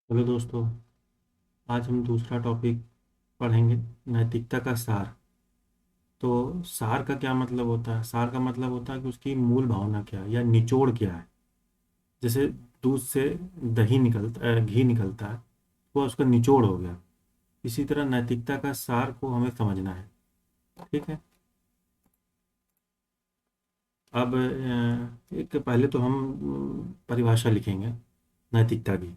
Hello दोस्तों। आज हम दूसरा टॉपिक पढ़ेंगे, नैतिकता का सार। तो सार का क्या मतलब होता है? सार का मतलब होता है कि उसकी मूल भावना क्या है या निचोड़ क्या है। जैसे दूध से दही निकलता घी निकलता है, वो उसका निचोड़ हो गया। इसी तरह नैतिकता का सार को हमें समझना है। ठीक है। अब एक पहले तो हम परिभाषा लिखेंगे नैतिकता की।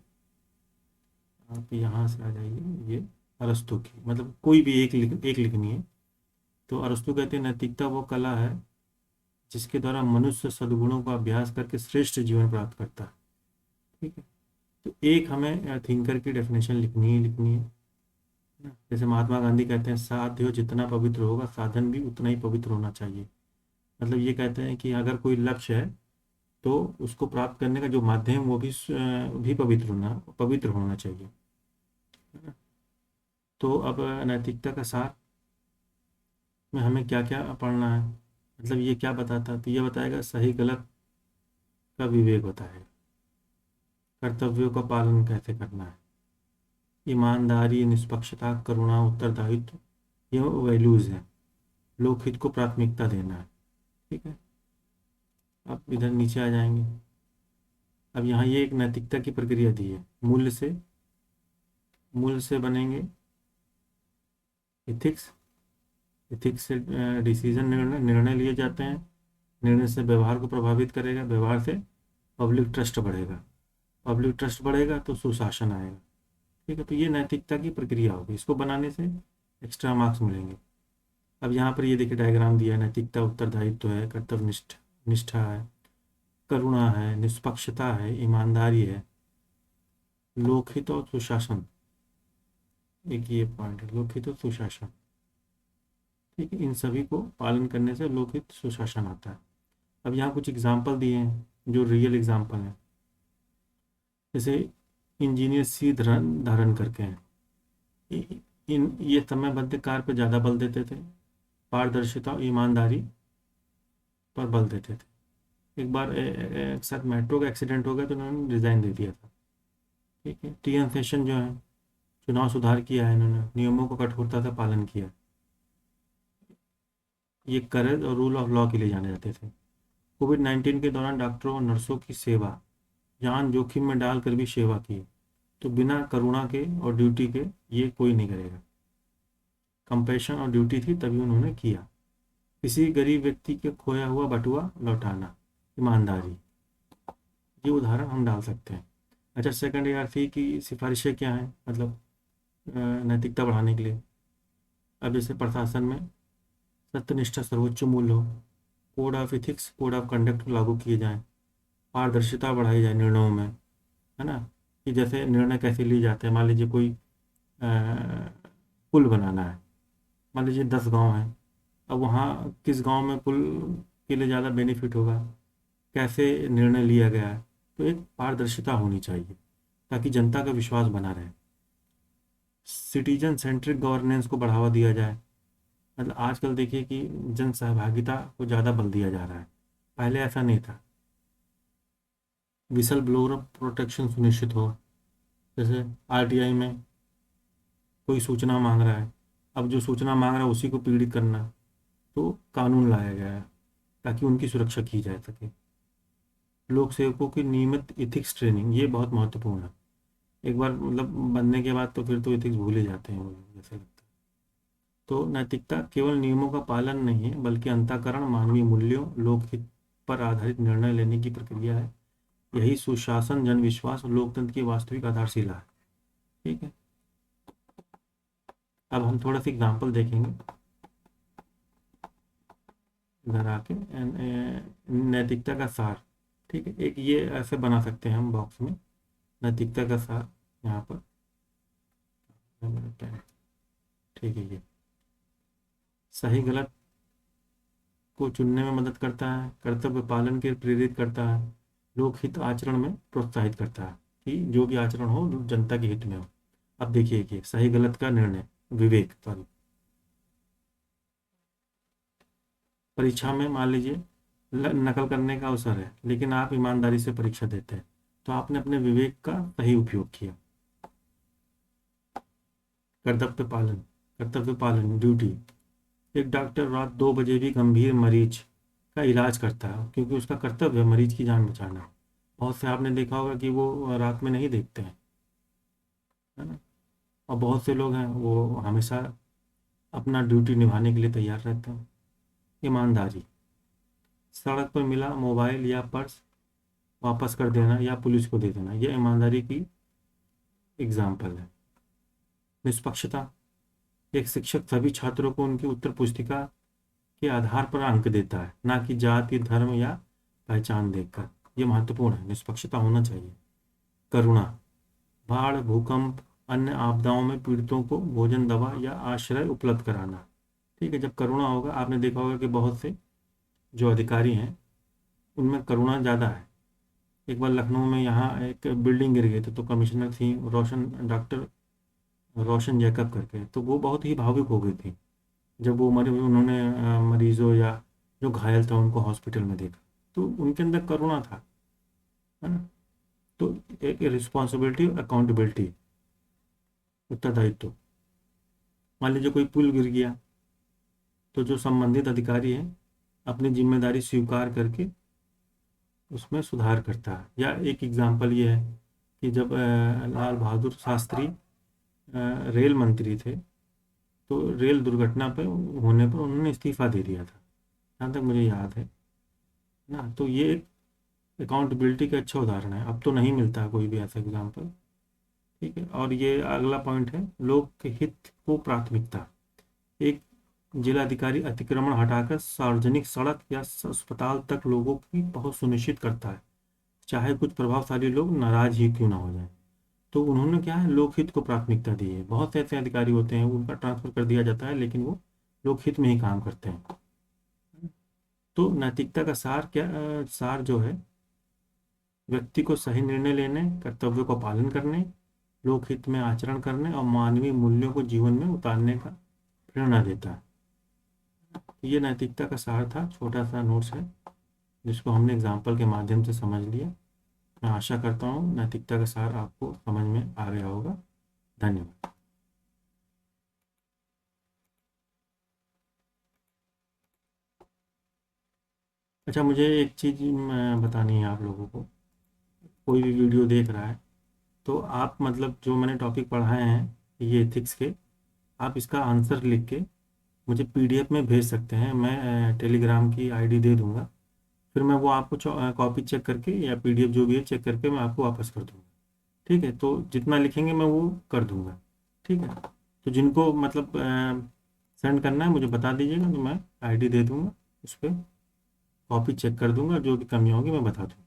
आप यहाँ से आ जाइए। ये अरस्तु की, मतलब कोई भी एक लिखनी है। तो अरस्तु कहते हैं नैतिकता वो कला है जिसके द्वारा मनुष्य सद्गुणों का अभ्यास करके श्रेष्ठ जीवन प्राप्त करता है। ठीक है। तो एक हमें थिंकर की डेफिनेशन लिखनी ही लिखनी है ना। जैसे महात्मा गांधी कहते हैं, साध्य जितना पवित्र होगा साधन भी उतना ही पवित्र होना चाहिए। मतलब ये कहते हैं कि अगर कोई लक्ष्य है तो उसको प्राप्त करने का जो माध्यम वो भी पवित्र होना चाहिए, है ना। तो अब नैतिकता का सार में हमें क्या क्या पढ़ना है, मतलब ये क्या बताता है? तो ये बताएगा सही गलत का विवेक बताएगा, कर्तव्यों का पालन कैसे करना है, ईमानदारी, निष्पक्षता, करुणा, उत्तरदायित्व, ये वैल्यूज हैं। लोकहित को प्राथमिकता देना है। ठीक है। अब इधर नीचे आ जाएंगे। अब यहाँ ये एक नैतिकता की प्रक्रिया दी है। मूल्य से बनेंगे इथिक्स। इथिक्स से डिसीजन, निर्णय निर्णय लिए जाते हैं। निर्णय से व्यवहार को प्रभावित करेगा, व्यवहार से पब्लिक ट्रस्ट बढ़ेगा, पब्लिक ट्रस्ट बढ़ेगा तो सुशासन आएगा। ठीक है। तो ये नैतिकता की प्रक्रिया होगी, इसको बनाने से एक्स्ट्रा मार्क्स मिलेंगे। अब यहाँ पर ये देखिए डायग्राम दिया है। नैतिकता उत्तरदायित्व है, कर्तव्य निष्ठा है, करुणा है, निष्पक्षता है, ईमानदारी है, लोकहित और सुशासन। एक ये पॉइंट है, लोकहित और सुशासन। ठीक है। इन सभी को पालन करने से लोकहित सुशासन आता है। अब यहाँ कुछ एग्जाम्पल दिए हैं जो रियल एग्जाम्पल हैं। जैसे इंजीनियर सी धारण करके हैं। इन ये समयबद्ध कार्य पर ज़्यादा बल देते थे, पारदर्शिता और ईमानदारी पर बल देते थे। एक बार एक साथ मेट्रो का एक्सीडेंट हो गया तो उन्होंने रिजाइन दे दिया था। ठीक है। टी एन सेशन जो है, चुनाव सुधार किया है इन्होंने, नियमों को कठोरता से पालन किया। ये करेज और रूल ऑफ लॉ के लिए जाने जाते थे। कोविड-19 के दौरान डॉक्टरों और नर्सों की सेवा, जान जोखिम में डालकर भी सेवा की। तो बिना करुणा के और ड्यूटी के ये कोई नहीं करेगा। कंपैशन और ड्यूटी थी तभी उन्होंने किया। किसी गरीब व्यक्ति के खोया हुआ बटुआ लौटाना, ईमानदारी। ये उदाहरण हम डाल सकते हैं। अच्छा, सेकंड ARC की सिफारिशें क्या हैं, मतलब नैतिकता बढ़ाने के लिए? अब जैसे प्रशासन में सत्यनिष्ठा सर्वोच्च मूल्य हो, code of ethics, code of conduct लागू किए जाएं, पारदर्शिता बढ़ाई जाए निर्णयों में, है ना। कि जैसे निर्णय कैसे लिए जाते हैं, मान लीजिए कोई पुल बनाना है। मान लीजिए 10 गांव हैं। अब वहाँ किस गांव में पुल के लिए ज़्यादा बेनिफिट होगा, कैसे निर्णय लिया गया है। तो एक पारदर्शिता होनी चाहिए ताकि जनता का विश्वास बना रहे। सिटीजन सेंट्रिक गवर्नेंस को बढ़ावा दिया जाए। मतलब आजकल देखिए कि जन सहभागिता को ज़्यादा बल दिया जा रहा है, पहले ऐसा नहीं था। विसल ब्लोअर प्रोटेक्शन सुनिश्चित हो। जैसे RTI में कोई सूचना मांग रहा है, अब जो सूचना मांग रहा है उसी को पीड़ित करना, तो कानून लाया गया है ताकि उनकी सुरक्षा की जा सके। लोक सेवकों की नियमित इथिक्स ट्रेनिंग, ये बहुत महत्वपूर्ण है। एक बार मतलब बनने के बाद तो फिर तो इथिक्स भूल ही जाते हैं वो लोग, जैसे लगता है। तो नैतिकता केवल नियमों का पालन नहीं है बल्कि अंतःकरण, मानवीय मूल्यों, लोकहित पर आधारित निर्णय लेने की प्रक्रिया है। यही सुशासन, जनविश्वास और लोकतंत्र की वास्तविक आधारशिला है। ठीक है। अब हम थोड़ा सा एग्जाम्पल देखेंगे इधर आके। नैतिकता का सार। ठीक है। एक ये ऐसे बना सकते हैं हम बॉक्स में, नैतिकता का सार यहाँ पर। ठीक है। ये सही गलत को चुनने में मदद करता है, कर्तव्य पालन के प्रेरित करता है, लोकहित आचरण में प्रोत्साहित करता है कि जो भी आचरण हो जनता के हित में हो। अब देखिए कि सही गलत का निर्णय, विवेक, सॉरी। परीक्षा में मान लीजिए नकल करने का अवसर है लेकिन आप ईमानदारी से परीक्षा देते हैं, तो आपने अपने विवेक का सही उपयोग किया। कर्तव्य पालन ड्यूटी। एक डॉक्टर रात 2 बजे भी गंभीर मरीज का इलाज करता है, क्योंकि उसका कर्तव्य है मरीज की जान बचाना। बहुत से आपने देखा होगा कि वो रात में नहीं देखते हैं, है ना। और बहुत से लोग हैं वो हमेशा अपना ड्यूटी निभाने के लिए तैयार रहते हैं। ईमानदारी, सड़क पर मिला मोबाइल या पर्स वापस कर देना या पुलिस को दे देना, यह ईमानदारी की एग्जाम्पल है। निष्पक्षता, एक शिक्षक सभी छात्रों को उनकी उत्तर पुस्तिका के आधार पर अंक देता है, ना कि जाति, धर्म या पहचान देखकर। यह महत्वपूर्ण है, निष्पक्षता होना चाहिए। करुणा, बाढ़, भूकंप, अन्य आपदाओं में पीड़ितों को भोजन, दवा या आश्रय उपलब्ध कराना। ठीक है, जब करुणा होगा, आपने देखा होगा कि बहुत से जो अधिकारी हैं उनमें करुणा ज़्यादा है। एक बार लखनऊ में यहाँ एक बिल्डिंग गिर गई थी, तो कमिश्नर थी डॉक्टर रोशन जैकब करके, तो वो बहुत ही भावुक हो गई थी जब वो उन्होंने मरीजों या जो घायल था उनको हॉस्पिटल में देखा, तो उनके अंदर करुणा था, है ना। तो एक रिस्पॉन्सिबिलिटी, अकाउंटेबिलिटी, उत्तरदायित्व। मान लीजिए कोई पुल गिर गया, तो जो संबंधित अधिकारी है अपनी जिम्मेदारी स्वीकार करके उसमें सुधार करता है। या एक एग्जाम्पल ये है कि जब लाल बहादुर शास्त्री रेल मंत्री थे, तो रेल दुर्घटना पर होने पर उन्होंने इस्तीफा दे दिया था, जहाँ तक मुझे याद है ना। तो ये एक अकाउंटेबिलिटी का अच्छा उदाहरण है। अब तो नहीं मिलता कोई भी ऐसा एग्जाम्पल। ठीक है, और ये अगला पॉइंट है, लोक के हित को प्राथमिकता। एक जिलाधिकारी अतिक्रमण हटाकर सार्वजनिक सड़क या अस्पताल तक लोगों की पहुंच सुनिश्चित करता है, चाहे कुछ प्रभावशाली लोग नाराज ही क्यों ना हो जाए। तो उन्होंने क्या है, लोकहित को प्राथमिकता दी है। बहुत से ऐसे अधिकारी होते हैं उनका ट्रांसफर कर दिया जाता है, लेकिन वो लोकहित में ही काम करते हैं। तो नैतिकता का सार क्या, सार जो है, व्यक्ति को सही निर्णय लेने, कर्तव्यों का पालन करने, लोकहित में आचरण करने और मानवीय मूल्यों को जीवन में उतारने का प्रेरणा देता है। ये नैतिकता का सार था, छोटा सा नोट्स है जिसको हमने एग्जाम्पल के माध्यम से समझ लिया। मैं आशा करता हूँ नैतिकता का सार आपको समझ में आ गया होगा। धन्यवाद। अच्छा, मुझे एक चीज़ बतानी है आप लोगों को। कोई भी वीडियो देख रहा है तो आप मतलब जो मैंने टॉपिक पढ़ाए हैं ये एथिक्स के, आप इसका आंसर लिख के मुझे पीडीएफ में भेज सकते हैं। मैं टेलीग्राम की आईडी दे दूंगा, फिर मैं वो आपको कॉपी चेक करके या पीडीएफ जो भी है चेक करके मैं आपको वापस कर दूंगा। ठीक है, तो जितना लिखेंगे मैं वो कर दूंगा। ठीक है, तो जिनको मतलब सेंड करना है मुझे बता दीजिएगा, तो मैं आईडी दे दूंगा, उस पर कॉपी चेक कर दूंगा, जो भी कमियाँ होगी मैं बता दूँगा।